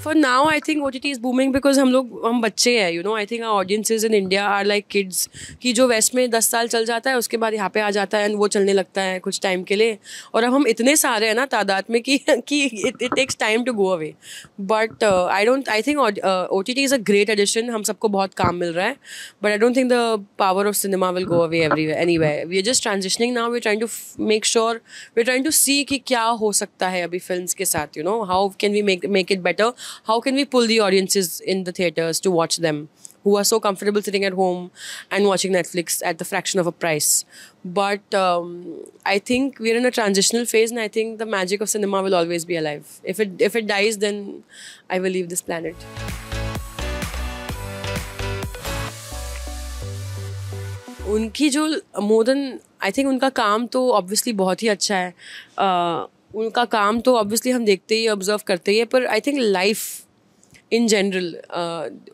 For now, I think OTT is booming because हम बच्चे हैं, you know. I think our audiences in India are like kids कि जो waste में 10 साल चल जाता है उसके बाद यहाँ पे आ जाता है and वो चलने लगता है कुछ टाइम के लिए, और अब हम इतने सारे हैं ना तादाद में कि it takes time to go away. But I think OTT is a great addition. हम सबको बहुत काम मिल रहा है, but I don't think the power of cinema will go away anywhere. We are just transitioning now. We're trying to make sure, we're trying to see कि क्या हो सकता है अभी films के साथ, you know. How can we make it better? How can we pull the audiences in the theaters to watch them, who are so comfortable sitting at home and watching Netflix at the fraction of a price? But I think we're in a transitional phase, and I think the magic of cinema will always be alive. If it dies, then I will leave this planet. उनकी जो मोदन, I think उनका काम तो obviously बहुत ही अच्छा है. उनका काम तो ऑब्वियसली हम देखते ही ऑब्जर्व करते ही है, पर I think life in general,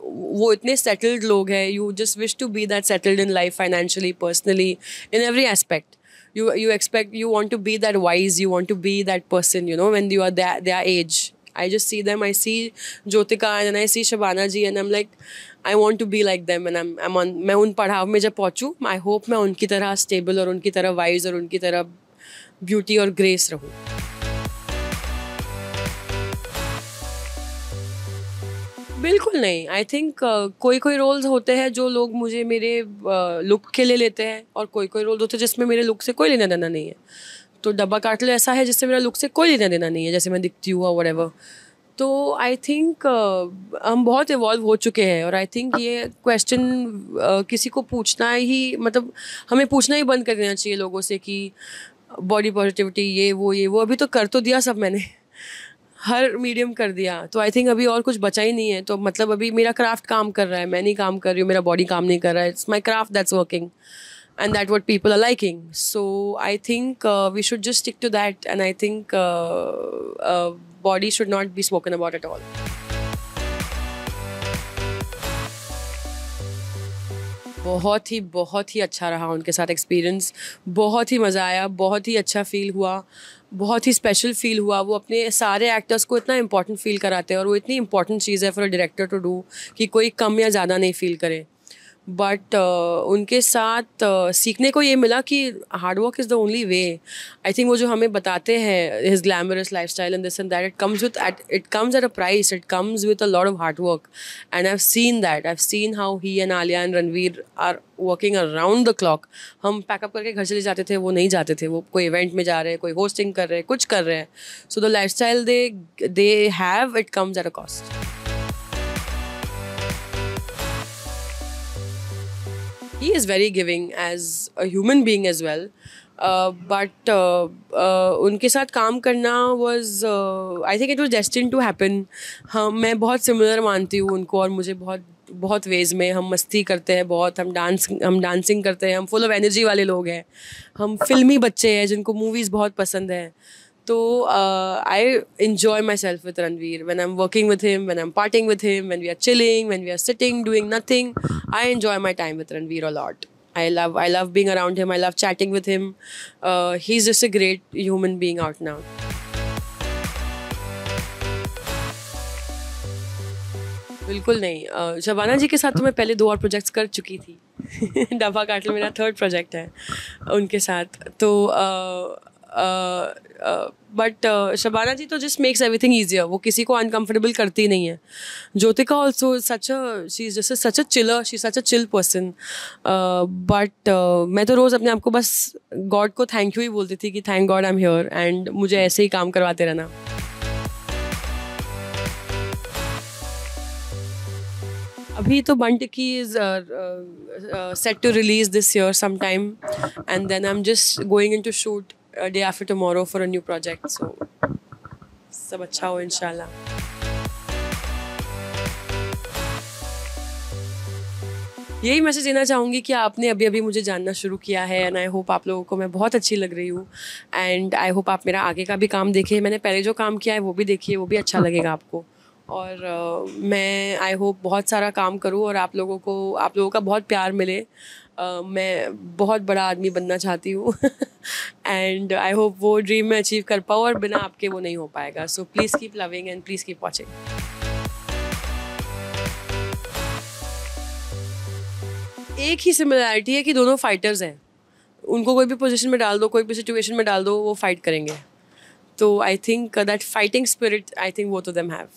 वो इतने सेटल्ड लोग हैं. You just wish to be that settled in life, financially, personally, in every aspect. You expect, you want to be that wise, you want to be that person, you know, when you are their age. I just see them, I see Jyotika and I see Shabana ji, and I'm like, I want to be like them, and मैं उन पड़ाव में जब पहुँचूँ, I hope मैं उनकी तरह stable और उनकी तरह wise और उनकी तरह beauty और grace रहूँ. बिल्कुल नहीं. आई थिंक कोई रोल्स होते हैं जो लोग मुझे मेरे लुक के लिए लेते हैं, और कोई रोल्स होते हैं जिसमें मेरे लुक से कोई लेना देना नहीं है. तो डब्बा काटल ऐसा है जिससे मेरा लुक से कोई लेना देना नहीं है, जैसे मैं दिखती हूँ और whatever. तो आई थिंक हम बहुत इवॉल्व हो चुके हैं, और आई थिंक ये क्वेश्चन किसी को पूछना ही, मतलब हमें पूछना ही बंद कर देना चाहिए लोगों से कि बॉडी पॉजिटिविटी ये वो अभी तो कर तो दिया सब मैंने, हर मीडियम कर दिया. तो आई थिंक अभी और कुछ बचा ही नहीं है. तो मतलब अभी मेरा क्राफ्ट काम कर रहा है, मैं नहीं काम कर रही हूँ, मेरा बॉडी काम नहीं कर रहा है. It's my craft that's working, and that what people are liking. So I think we should just stick to that, and I think body should not be spoken about at all. बहुत ही अच्छा रहा उनके साथ experience. बहुत ही मज़ा आया, बहुत ही अच्छा फील हुआ, बहुत ही स्पेशल फील हुआ. वो अपने सारे एक्टर्स को इतना इंपॉर्टेंट फील कराते हैं, और वो इतनी इंपॉर्टेंट चीज़ है for a director to do कि कोई कम या ज़्यादा नहीं फील करे. बट उनके साथ सीखने को ये मिला कि hard work is the only way. I think वो जो हमें बताते हैं his glamorous life style and this and that, it comes at a price, it comes with a lot of hard work. And I have seen that, I have seen how he and Alia and Ranveer are working around the clock. हम pack up करके घर चले जाते थे, वो नहीं जाते थे, वो कोई इवेंट में जा रहे हैं, कोई होस्टिंग कर रहे हैं, कुछ कर रहे हैं. So the life style they have, it comes at a cost. He is very giving as a human being as well, but उनके साथ काम करना was I think it was destined to happen. हाँ, मैं बहुत सिमिलर मानती हूँ उनको और मुझे बहुत वेज में. हम मस्ती करते हैं बहुत, हम डांसिंग करते हैं, हम फुल ऑफ एनर्जी वाले लोग हैं, हम फिल्मी बच्चे हैं जिनको मूवीज़ बहुत पसंद है. So I enjoy myself with Ranveer when I'm working with him, when I'm partying with him, when we are chilling, when we are sitting doing nothing. I enjoy my time with Ranveer a lot. I love being around him. I love chatting with him. He's just a great human being out now. बिल्कुल नहीं. शबाना जी के साथ तो मैं पहले 2 और projects कर चुकी थी. डब्बा काटल मेरा 3rd प्रोजेक्ट है उनके साथ. तो बट शबाना जी तो जस्ट मेक्स एवरीथिंग ईजियर. वो किसी को अनकम्फर्टेबल करती नहीं है. Jyothika also she is just such a chiller, she is such a chill person. But मैं तो रोज़ अपने आप को बस गॉड को थैंक यू ही बोलती थी कि thank God I am here, and मुझे ऐसे ही काम करवाते रहना. अभी तो बंट की is set to release this year sometime, and then I'm just going into shoot day after tomorrow for a new project. So सब अच्छा हो इंशाल्लाह. यही मैसेज देना चाहूँगी कि आपने अभी अभी मुझे जानना शुरू किया है, एंड आई होप आप लोगों को मैं बहुत अच्छी लग रही हूँ, एंड आई होप आप मेरा आगे का भी काम देखिए. मैंने पहले जो काम किया है वो भी देखिए, वो भी अच्छा लगेगा आपको. और मैं आई होप बहुत सारा काम करूँ और आप लोगों का बहुत प्यार मिले. मैं बहुत बड़ा आदमी बनना चाहती हूँ एंड आई होप वो ड्रीम में अचीव कर पाऊँ, और बिना आपके वो नहीं हो पाएगा. So please keep loving and please keep watching. एक ही सिमिलैरिटी है कि दोनों फाइटर्स हैं. उनको कोई भी पोजीशन में डाल दो, कोई भी सिचुएशन में डाल दो, वो फाइट करेंगे. तो I think that fighting spirit I think both of them have.